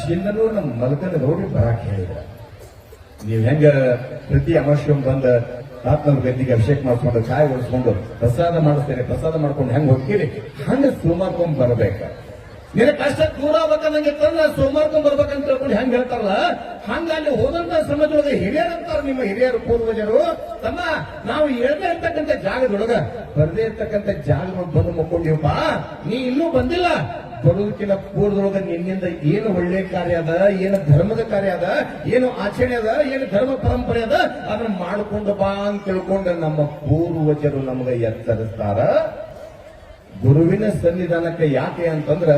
ಶಿಂದನೂರು ನಮ್ಮ ಮಲಕನ ಗೌಡ್ರಿ ಬರಾಕ್ ಹೇಳಿದ್ರ. ನೀವ್ ಹೆಂಗ ಪ್ರತಿ ಅಮಾವಾಸ್ಯೆ ಬಂದ ತಾತ್ನವ್ರ ಗದ್ದಿಗೆ ಅಭಿಷೇಕ ಮಾಡಿಸ್ಕೊಂಡು ಚಾಯ್ ಒಡಿಸ್ಕೊಂಡು ಪ್ರಸಾದ ಮಾಡಿಸ್ತೇನೆ, ಪ್ರಸಾದ ಮಾಡ್ಕೊಂಡು ಹೆಂಗ್ ಹೋಗ್ತೀರಿ ಹಂಗ ಸೋಮಾರ್ಕೊಂಡ್ ಬರ್ಬೇಕ. ನಿನ್ನ ಕಷ್ಟ ದೂರ ಆಗ್ಬೇಕಂದಂಗೆ ತಂದ ಸೋಮಾರ್ಕೊಂಡ್ ಬರ್ಬೇಕಂತ ತಿಳ್ಕೊಂಡು ಹೆಂಗ್ ಹೇಳ್ತಾರಲ್ಲ ಹಂಗ ಅಲ್ಲಿ ಹೋದಂತ ಸಮಾಜದೊಳಗೆ ಹಿರಿಯರಂತಾರ ನಿಮ್ಮ ಹಿರಿಯರು ಪೂರ್ವಜರು. ತಮ್ಮ ನಾವು ಹೇಳ್ತಾ ಇರ್ತಕ್ಕಂಥ ಜಾಗದೊಳಗ ಬರದೇ ಇರ್ತಕ್ಕಂಥ ಜಾಗದೊಳಗೆ ಬಂದು ಮುಕ್ಕೊಂಡಿವಪ್ಪ, ನೀ ಇನ್ನೂ ಬಂದಿಲ್ಲ. ಬರುವುದಕ್ಕಿಂತ ಪೂರ್ವದೊಳಗ ನಿನ್ನಿಂದ ಏನು ಒಳ್ಳೆ ಕಾರ್ಯ ಅದ, ಏನು ಧರ್ಮದ ಕಾರ್ಯ ಅದ, ಏನು ಆಚರಣೆ ಅದ, ಏನು ಧರ್ಮ ಪರಂಪರೆ ಅದ ಅದನ್ನ ಮಾಡಿಕೊಂಡು ಬಾ ಅಂತ ತಿಳ್ಕೊಂಡು ನಮ್ಮ ಪೂರ್ವಜರು ನಮಗೆ ಎಚ್ಚರಿಸ್ತಾರ. ಗುರುವಿನ ಸನ್ನಿಧಾನಕ್ಕೆ ಯಾಕೆ ಅಂತಂದ್ರ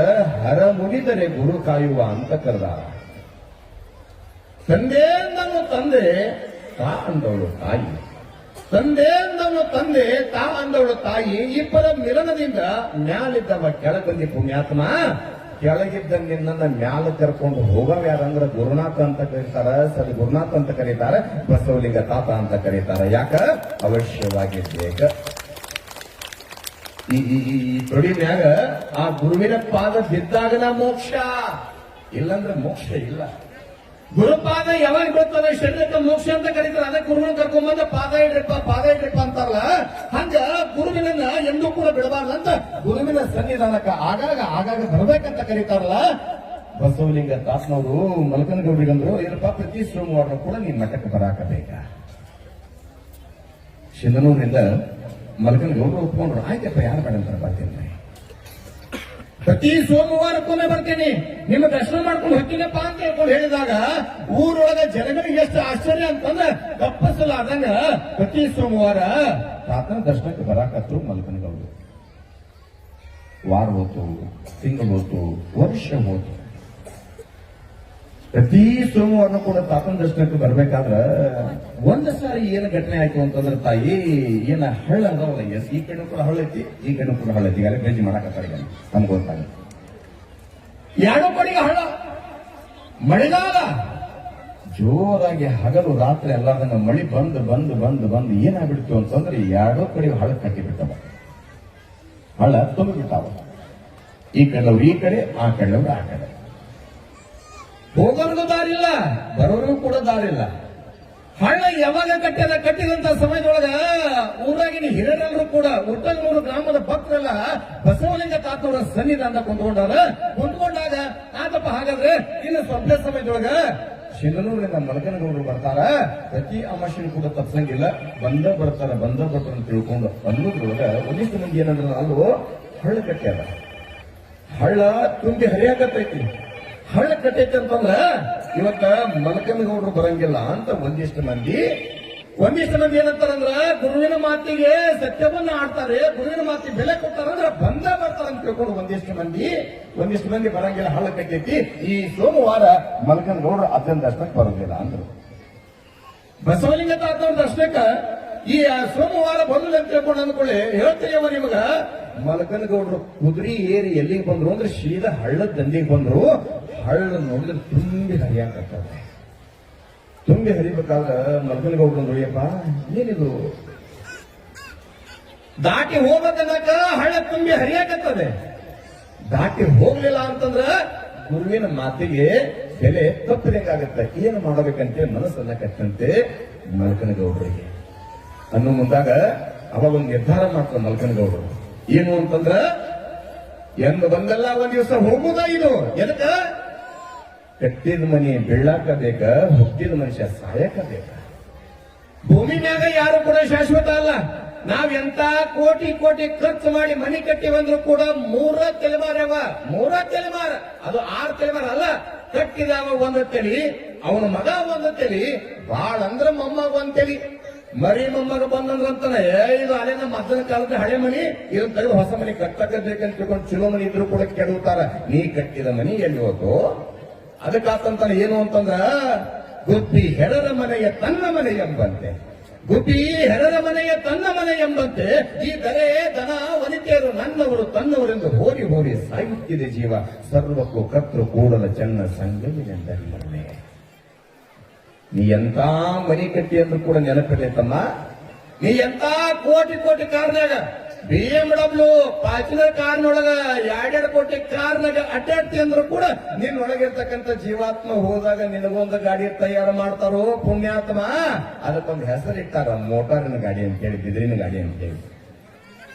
ಹರ ಮುನಿದರೆ ಗುರು ಕಾಯುವ ಅಂತ ಕರೆದಾರ. ತಂದೆ ಅಂದವನು ತಂದೆ, ತಾ ಅಂದವಳು ತಾಯಿ. ತಂದೆ ಅಂದವನು ತಂದೆ, ತಾ ಅಂದವಳು ತಾಯಿ. ಇಬ್ಬರ ಮಿಲನದಿಂದ ಮ್ಯಾಲಿದ್ದವ ಕೆಳಗಂದಿ ಪುಣ್ಯಾತ್ಮ. ಕೆಳಗಿದ್ದ ನಿನ್ನ ಮ್ಯಾಲ ಕರ್ಕೊಂಡು ಹೋಗವ ಯಾರಂದ್ರ ಗುರುನಾಥ ಅಂತ ಕರೀತಾರ, ಸರಿ ಗುರುನಾಥ ಅಂತ ಕರೀತಾರ, ಬಸವಲಿಂಗ ತಾತ ಅಂತ ಕರೀತಾರ. ಯಾಕ ಅವಶ್ಯವಾಗಿ ಬೇಕ. ಈ ತೊಡಿನ್ಯಾಗ ಆ ಗುರುವಿನ ಪಾದ ಬಿದ್ದಾಗನ ಮೋಕ್ಷ, ಇಲ್ಲಂದ್ರೆ ಮೋಕ್ಷ ಇಲ್ಲ. ಗುರುಪಾದ ಯಾವಾಗ ಬರ್ತದೆ ಶರೀರಕ್ಕೆ ಮೋಕ್ಷ ಅಂತ ಕರೀತಾರೆ. ಅದಕ್ಕೆ ಗುರುವಿನ ಕರ್ಕೊಂಬಂದ ಪಾದ ಇಡ್ರಿಪ್ಪ ಅಂತಾರಲ್ಲ, ಹಂಗ ಗುರುವಿನನ್ನ ಎಂದೂ ಕೂಡ ಬಿಡಬಾರ್ದಂತ ಗುರುವಿನ ಸನ್ನಿಧಾನಕ್ಕೆ ಆಗಾಗ ಬರ್ಬೇಕಂತ ಕರೀತಾರಲ್ಲ. ಬಸವಲಿಂಗ ತಾತನವರು ಮಲಕನಗೌಡರಿಗಂದ್ರು ಏನಪ್ಪ ಪ್ರತಿ ಸೋಮವಾರ ಕೂಡ ನೀನ್ ಮಠಕ್ಕೆ ಬರಾಕಬೇಕ. ಶಿಂದನೂರಿನಿಂದ ಮಲಕನಗೌಡರು ಒಪ್ಕೊಂಡ್ರು. ಆಯ್ತಪ್ಪ ಯಾರು ಬೇಡ ಅಂತ ಬರ್ತೀನಿ, ಪ್ರತಿ ಸೋಮವಾರಕ್ಕೊಮ್ಮೆ ಬರ್ತೇನೆ, ನಿಮ್ಮ ದರ್ಶನ ಮಾಡ್ಕೊಂಡು ಹೋಗ್ತೀನಪ್ಪ ಅಂತ ಹೇಳ್ಕೊಂಡು ಹೇಳಿದಾಗ ಊರೊಳಗ ಜನಗಳಿಗೆ ಎಷ್ಟು ಆಶ್ಚರ್ಯ ಅಂತಂದ್ರೆ ತಪ್ಪಿಸಲಾದಂಗ ಪ್ರತಿ ಸೋಮವಾರ ತಾತನ ದರ್ಶನಕ್ಕೆ ಬರಾಕತ್ರು ಮಲಕನಗೌಡರು. ವಾರ ಹೋತು, ತಿಂಗಳು ಹೋತು, ವರ್ಷ ಹೋತು. ಪ್ರತಿ ಸೋಮವಾರ ಕೂಡ ತಾತನ ದರ್ಶನಕ್ಕೆ ಬರ್ಬೇಕಾದ್ರ ಒಂದು ಸಾರಿ ಏನು ಘಟನೆ ಆಯ್ತು ಅಂತಂದ್ರೆ ತಾಯಿ ಏನ ಹಳ್ಳ ಅದಾವಲ್ಲ, ಈ ಕಡೆ ಕೂಡ ಹಳ್ಳ ಐತಿ, ಈ ಕಡೆ ಕೂಡ ಹಳ್ಳ ಐತಿ. ಯಾರು ಬೇಜಿ ಮಾಡಕತ್ತಾರ ನಮ್ಗೆ ಗೊತ್ತಾಗ ಎರಡು ಕಡೆಗೆ ಹಳ್ಳ. ಮಳೆಗಾಲ ಜೋರಾಗಿ ಹಗಲು ರಾತ್ರಿ ಎಲ್ಲಾರ್ದಂಗ ಮಳಿ ಬಂದು ಬಂದು ಬಂದು ಬಂದು ಏನಾಗ್ಬಿಡ್ತು ಅಂತಂದ್ರೆ ಎರಡೂ ಕಡೆ ಹಳ್ಳ ಕಟ್ಟಿಬಿಟ್ಟವ, ಹಳ್ಳ ತುಂಬಿಬಿಟ್ಟಾವ. ಈ ಕಡೆಯವ್ರು ಈ ಕಡೆ, ಆ ಕಡೆಯವ್ರು ಆ ಕಡೆ. ಹೋಗೋರ್ಗೂ ದಾರಿಲ್ಲ, ಬರೋರ್ಗೂ ಕೂಡ ದಾರಿಲ್ಲ. ಹಳ್ಳ ಯಾವಾಗ ಕಟ್ಟಿದಂತ ಸಮಯದೊಳಗ ಊರಾಗಿನ ಹಿರಿಯರೆಲ್ಲರೂ ಕೂಡ ಒಟ್ಟನೂರು ಗ್ರಾಮದ ಭಕ್ತರೆಲ್ಲ ಬಸವಲಿಂಗ ತಾತವರ ಸನ್ನಿಧಾನ ಕುಂತ್ಕೊಂಡಾಗ ಆತಪ್ಪ ಹಾಗಾದ್ರೆ ಇನ್ನು ಸ್ವಲ್ಪ ಸಮಯದೊಳಗ ಶಿಂದನೂರಿನ ಮಲಕನಗೌಡರು ಬರ್ತಾರ. ಪ್ರತಿ ಅಮಾವಾಸ್ಯೆನೂ ಕೂಡ ತಪ್ಸಂಗಿಲ್ಲ, ಬಂದ ಬರ್ತಾರ ಅಂತ ತಿಳ್ಕೊಂಡು ಅನ್ನೋದ್ರೊಳಗ ಒಂದಿಷ್ಟು ಮಂದಿ ಏನಂದ್ರ ಅಲ್ಲೂ ಹಳ್ಳ ಕಟ್ಟ್ಯಾರ. ಹಳ್ಳ ತುಂಬಿ ಹರಿಯಾಕತ್ತೈತಿ. ಹಳ್ಳ ಕಟ್ಟೈತೆ ಅಂತಂದ್ರ ಇವತ್ತ ಮಲಕನಗೌಡರು ಬರಂಗಿಲ್ಲ ಅಂತ ಒಂದಿಷ್ಟು ಮಂದಿ ಏನಂತಾರಂದ್ರ ಗುರುವಿನ ಮಾತಿಗೆ ಸತ್ಯವನ್ನ ಆಡ್ತಾರೆ, ಗುರುವಿನ ಮಾತಿಗೆ ಬೆಲೆ ಕೊಡ್ತಾರಂದ್ರ ಬರ್ತಾರ ಅಂತ ತಿಳ್ಕೊಂಡು ಒಂದಿಷ್ಟು ಮಂದಿ ಬರಂಗಿಲ್ಲ, ಹಳ್ಳ ಕಟ್ಟೈತಿ, ಈ ಸೋಮವಾರ ಮಲಕನಗೌಡರು ಅದನ್ನ ದರ್ಶನಕ್ಕೆ ಬರೋದಿಲ್ಲ ಅಂದ್ರು. ಬಸವಲಿಂಗ ತಾತವ್ರ ದರ್ಶನಕ್ಕ ಈ ಸೋಮವಾರ ಬಂದಿಲ್ಲ ಅಂತ ತಿಳ್ಕೊಂಡು ಅಂದ್ಕೊಳ್ಳಿ ಹೇಳ್ತೀಯವ ನಿಮಗ. ಮಲಕನಗೌಡರು ಕುದುರೆ ಏರಿ ಎಲ್ಲಿಗೆ ಬಂದ್ರು ಅಂದ್ರೆ ಸೀದಾ ಹಳ್ಳದ ದಂಡಿಗೆ ಬಂದ್ರು. ಹಳ್ಳ ನೋಡಿದ್ರೆ ತುಂಬಿ ಹರಿಯಾಕತ್ತವೆ. ತುಂಬಿ ಹರಿಬೇಕಾದ್ರೆ ಮಲಕನಗೌಡರು ನೋಡಿಯಪ್ಪ ಏನಿದು ದಾಟಿ ಹೋಗ್ಬೇಕನ್ನಕ ಹಳ್ಳ ತುಂಬಿ ಹರಿಯಾಕತ್ತದೆ. ದಾಟಿ ಹೋಗ್ಲಿಲ್ಲ ಅಂತಂದ್ರ ಗುರುವಿನ ಮಾತಿಗೆ ಬೆಲೆ ತಪ್ಪದಂಗಾಗತ್ತೆ. ಏನು ಮಾಡಬೇಕಂತೆ ಮನಸ್ಸನ್ನ ಕಟ್ಟಂತೆ ಮಲಕನಗೌಡರಿಗೆ ಅನ್ನೋ ಮುಂದಾಗ ಅವಾಗ ಒಂದು ನಿರ್ಧಾರ ಮಾಡ್ತಾರೆ ಮಲಕನಗೌಡರು. ಏನು ಅಂತಂದ್ರ ಎಂದು ಬಂದಲ್ಲ ಒಂದ್ ದಿವಸ ಹೋಗುದ ಇದು ಎದಕ್ಕ ಕಟ್ಟಿದ ಮನಿ ಬೀಳಾಕ ಬೇಕ, ಹುಟ್ಟಿದ ಮನುಷ್ಯ ಸಾಯಕ ಬೇಕ. ಭೂಮಿ ಮ್ಯಾಗ ಯಾರು ಕೂಡ ಶಾಶ್ವತ ಅಲ್ಲ. ನಾವ್ ಎಂತ ಕೋಟಿ ಖರ್ಚು ಮಾಡಿ ಮನಿ ಕಟ್ಟಿವಂದ್ರು ಕೂಡ ಮೂರ ತಲೆಮಾರವ, ಅದು 6 ತಲೆಮಾರ ಅಲ್ಲ. ಕಟ್ಟಿದವ ಒಂದು ತಲಿ, ಅವನ ಮಗ ಒಂದು ತಲಿ, ಬಾಳ ಅಂದ್ರ ಮೊಮ್ಮಗ ಒಂದ್ ತಲಿ. ಮರಿ ಮೊಮ್ಮಗ ಬಂದಂದ್ರಂತಾನೆ ಇದು ಅಲ್ಲೇನ ಮದ್ದನ ಕಾಲದ ಹಳೆ ಮನಿ, ಇದನ್ನ ತೆಗೆದು ಹೊಸ ಮನಿ ಕಟ್ಟಬೇಕಂತ ತಿಳ್ಕೊಂಡು ಚಲೋ ಮನಿ ಇದ್ರು ಕೂಡ ಕೆಡುತ್ತಾರ. ನೀ ಕಟ್ಟಿದ ಮನಿ ಎಲ್ಲಿ ಹೋತು? ಅದಕ್ಕಾತಂತಾನೆ ಏನು ಅಂತಂದ್ರ ಗುಬ್ಬಿ ಹೆರರ ಮನೆಯ ತನ್ನ ಮನೆ ಎಂಬಂತೆ, ಗುಬ್ಬಿ ಹೆರರ ಮನೆಯ ತನ್ನ ಮನೆ ಎಂಬಂತೆ ಈ ದರೆ ದನ ವನಿತೆಯರು ನನ್ನವರು ತನ್ನವರೆಂದು ಹೋರಿ ಸಾಯುತ್ತಿದೆ ಜೀವ. ಸರ್ವಕ್ಕೂ ಕರ್ತೃ ಕೂಡಲ ಚೆನ್ನ ಸಂಗಮಿನೆಂದರೆ ನೀ ಎಂತ ಮನಿ ಕಟ್ಟಿ ಅಂದ್ರೂ ಕೂಡ ನೆನಪಿರ್ಲಿ ತಮ್ಮ. ನೀ ಎಂತ ಕೋಟಿ ಕಾರ್ನಾಗ BMW ಫಾರ್ಚುನರ್ ಕಾರ್ನೊಳಗ 2 ಕೋಟಿ ಕಾರ್ನಾಗ ಅಡ್ಡಾಡ್ತಿ ಅಂದ್ರು ಕೂಡ ನಿನ್ ಒಳಗಿರ್ತಕ್ಕಂಥ ಜೀವಾತ್ಮ ಹೋದಾಗ ನಿನಗೊಂದು ಗಾಡಿ ತಯಾರು ಮಾಡ್ತಾರೋ ಪುಣ್ಯಾತ್ಮ, ಅದಕ್ಕೊಂದು ಹೆಸರಿಟ್ಟಾರ ಮೋಟಾರಿನ ಗಾಡಿ ಅಂತ ಹೇಳಿ, ಬಿದಿರಿನ ಗಾಡಿ ಅಂತ ಹೇಳಿ.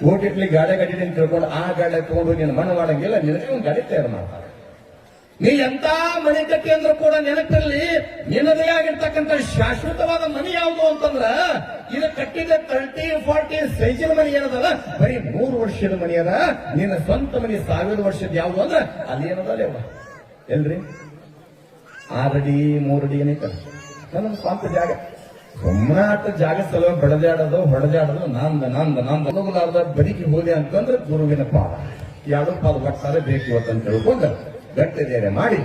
ಕೋಟಿಟ್ಲಿ ಗಾಡಿ ಅಂತ ತಿಳ್ಕೊಂಡು ಆ ಗಾಡಿ ತಗೊಂಡು ನೀನು ಮಣ್ಣು ಮಾಡಂಗಿಲ್ಲ, ನಿನಗೆ ಒಂದು ಗಾಡಿ ತಯಾರು ಮಾಡ್ತಾರೆ. ನೀ ಎಂತ ಮನೆ ಕಟ್ಟಿ ಅಂದ್ರೂ ಕೂಡ ನೆನಪಿರಲಿ, ನಿನ್ನದೇ ಆಗಿರ್ತಕ್ಕಂಥ ಶಾಶ್ವತವಾದ ಮನೆ ಯಾವುದು ಅಂತಂದ್ರ ಇದು ಕಟ್ಟಿದ 30-40 ಸೈಜಿನ ಮನೆ ಏನದಲ್ಲ, ಬರೀ 100 ವರ್ಷದ ಮನೆ ಅದ. ನಿನ್ನ ಸ್ವಂತ ಮನೆ 1000 ವರ್ಷದ ಯಾವುದು ಅಂದ್ರ ಅಲ್ಲಿ ಏನದಲ್ಲ ಎಲ್ರಿ 6 ಅಡಿ 3 ಅಡಿ ಏನೈತಲ್ಲ ನನ್ನ ಸ್ವಂತ ಜಾಗ. ಸುಮ್ಮನಾಟ ಜಾಗ ಸಲ ಹೊಡೆದಾಡೋದು ನಂದ ಬದುಕಿ ಹೋದೆ ಅಂತಂದ್ರೆ ಗುರುವಿನ ಪಾದ, 2 ಪಾದ ಒಟ್ಟಾರೆ ಬೇಕು ಇವತ್ತಂತ ತಿಳ್ಕೊಂಡು ಗಟ್ಟಿ ಧೈರ್ಯ ಮಾಡಿ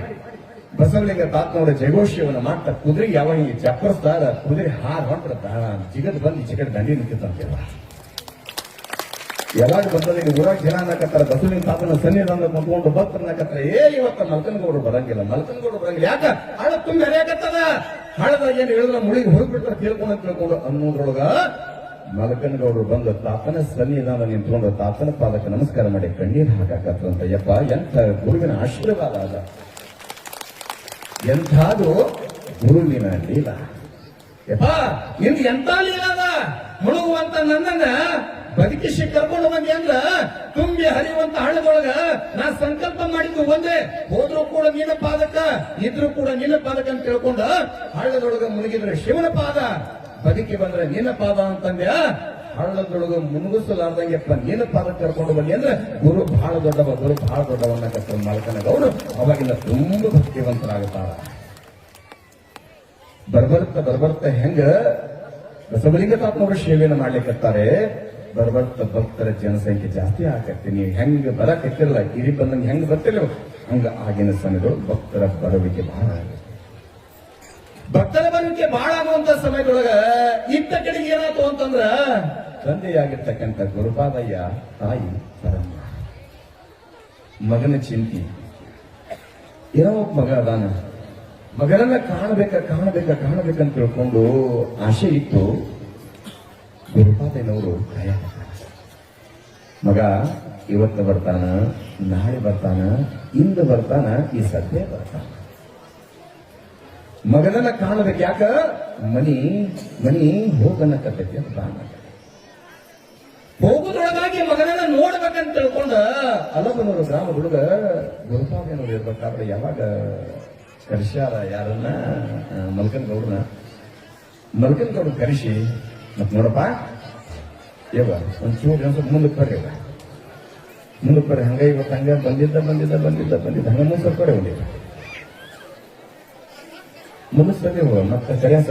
ಬಸವಲಿಂಗ ತಾತ್ನವರ ಜಯಘೋಷವನ್ನು ಮಾಡ್ತಾ ಕುದುರೆ ಯಾವ ಚಪ್ಪರಿಸ್ತಾರ, ಕುದುರೆ ಹಾರ ಹೊಂಟ್ರ ಜಿಗದ್ ಬಂದು ಚಿಕಟ್ ದಂಡಿ ನಿಂತಿತ್ತಂತೆಲ್ಲ. ಯಾವಾಗ ಬಂದದ ಊರಾಗ ಜನ ಅನ್ನಕತ್ತಾರ, ಬಸವಲಿಂಗ ತಾತನ ಸನ್ನಿಧಾನ ಕುಂತ್ಕೊಂಡು ಭಕ್ತರನ್ನಕತ್ತಾರ, ಇವತ್ತ ಮಲ್ಕನಗೌಡರು ಬರಂಗಿಲ್ಲ. ಯಾಕ ಹಳ ತುಂಬಿ ಹರಿಯಾಕತ್ತದ, ಹಳದಾಗ ಏನ್ ಹೇಳಿದ್ರ ಮುಳಿಗೆ ಹೊರಬಿಟ್ರ ತಿಳ್ಕೊಂಡು ಅನ್ನೋದ್ರೊಳಗ ಮಲಕನಗೌಡರು ಬಂದು ತಾತನ ಸನ್ನಿಧಾನ ನಿಂತ್ಕೊಂಡು ತಾತನ ಪಾದಕ್ಕೆ ನಮಸ್ಕಾರ ಮಾಡಿ ಕಣ್ಣೀರು ಹಾಕಾಕತ್ತಂತ. ಯಪ್ಪ ಎಂಥ ಗುರುವಿನ ಆಶೀರ್ವಾದ ಅದ, ಎಂಥದು ಗುರುವಿನ ಲೀಲ. ಯಪ್ಪ ನಿಮ್ಗೆ ಎಂತ ಲೀಲ ಅದ, ಮುಳುಗುವಂತ ನನ್ನನ್ನ ಬದುಕಿಸಿ ಕರ್ಕೊಂಡು ಬಂದಿ ಅಂದ್ರ ತುಂಬಿ ಹರಿಯುವಂತ ಹಳ್ಳದೊಳಗ ನಾ ಸಂಕಲ್ಪ ಮಾಡಿದ್ದು ಒಂದೇ, ಹೋದ್ರೂ ಕೂಡ ನಿನ್ನ ಪಾದಕ್ಕ ಇದ್ರೂ ಕೂಡ ನಿನ್ನ ಪಾದಕ ಅಂತ ತಿಳ್ಕೊಂಡ ಹಳ್ಳದೊಳಗ ಮುಳುಗಿದ್ರೆ ಶಿವನ ಪಾದ, ಬದುಕಿ ಬಂದ್ರೆ ನಿನ್ನ ಪಾದ ಅಂತಂದ್ಯ. ಹಳ್ಳದೊಳಗ ಮುನುಗಿಸಲಾರ್ದಂಗೆಪ್ಪ ನಿನ್ನ ಪಾದ ಕರ್ಕೊಂಡು ಬನ್ನಿ ಅಂದ್ರೆ ಗುರು ಬಹಳ ದೊಡ್ಡವನ್ನ ಕತ್ತ ಮಲ್ಕನಗೌಡರು ಅವಾಗಿಂದ ತುಂಬ ಭಕ್ತಿವಂತರಾಗುತ್ತಾರ. ಬರ್ಬರ್ತ ಹೆಂಗ ಬಸವಲಿಂಗ ತಾತ್ನವರು ಸೇವೆಯನ್ನು ಮಾಡ್ಲಿಕ್ಕತ್ತಾರೆ, ಬರ್ಬರ್ತ ಭಕ್ತರ ಜನಸಂಖ್ಯೆ ಜಾಸ್ತಿ ಆಗತ್ತೆ. ನೀವು ಹೆಂಗ ಬರಕತ್ತಿರಲ್ಲ, ಗಿರಿ ಬಂದಂಗೆ ಹೆಂಗ್ ಬರ್ತಿರ್ಲಿಲ್ಲ ಹಂಗ ಆಗಿನ ಸಮಯದೊಳಗೆ ಭಕ್ತರ ಬರುವಿಕೆ ಬಹಳ ಆಗುತ್ತೆ. ಭಕ್ತರ ಬರುವಿಕೆ ಬಹಳ ಆಗುವಂತ ಸಮಯದೊಳಗ ಇತ್ತ ಕಡೆಗೆ ಏನಾಯ್ತು ಅಂತಂದ್ರ ತಂದೆಯಾಗಿರ್ತಕ್ಕಂಥ ಗುರುಪಾದಯ್ಯ ತಾಯಿ ಪರಮ್ಮ ಮಗನ ಚಿಂತಿ, ಏನೋ ಮಗ ಅದಾನ, ಮಗನನ್ನ ಕಾಣಬೇಕಂತ ತಿಳ್ಕೊಂಡು ಆಸೆ ಇತ್ತು. ಗುರುಪಾದಯ್ಯನವರು ಮಗ ಇವತ್ತು ಬರ್ತಾನ, ನಾಳೆ ಬರ್ತಾನ, ಇಂದು ಬರ್ತಾನ, ಈ ಸದ್ಯ ಬರ್ತಾನ. ಮಗನನ್ನ ಕಾಣಬೇಕು, ಯಾಕ ಮನಿ ಹೋಗನ್ನಕತ್ತೈತಿ ಅಂತ ಹೋಗುದ್ರೊಳಗಾಗಿ ಮಗನನ್ನ ನೋಡ್ಬೇಕಂತ ತಿಳ್ಕೊಂಡ ಅಲಬನೂರು ಗ್ರಾಮ ಹುಡುಗ ಗುರುಪಾದಯ್ಯನವರು ಇರ್ಬೇಕಾದ್ರೆ ಯಾವಾಗ ಕರೆಸ್ಯಾರ ಯಾರನ್ನ, ಮಲ್ಕನಗೌಡ್ರ ಕರೆಸಿ ಮತ್ ನೋಡಪ್ಪ ಯವ ಒಂಚೂರು ಮುಂದಕ್ಕೆ ಬರ್ರಿ ಹಂಗ ಇವತ್ತು ಹಂಗ ಬಂದಿದ್ದ ಹಂಗ ಮುಂದೆ ಸ್ವಲ್ಪ ಮುಂದೆ ಮತ್ತೆ ಸರಿ ಮತ್ತೆ ಸರಿಯಾದ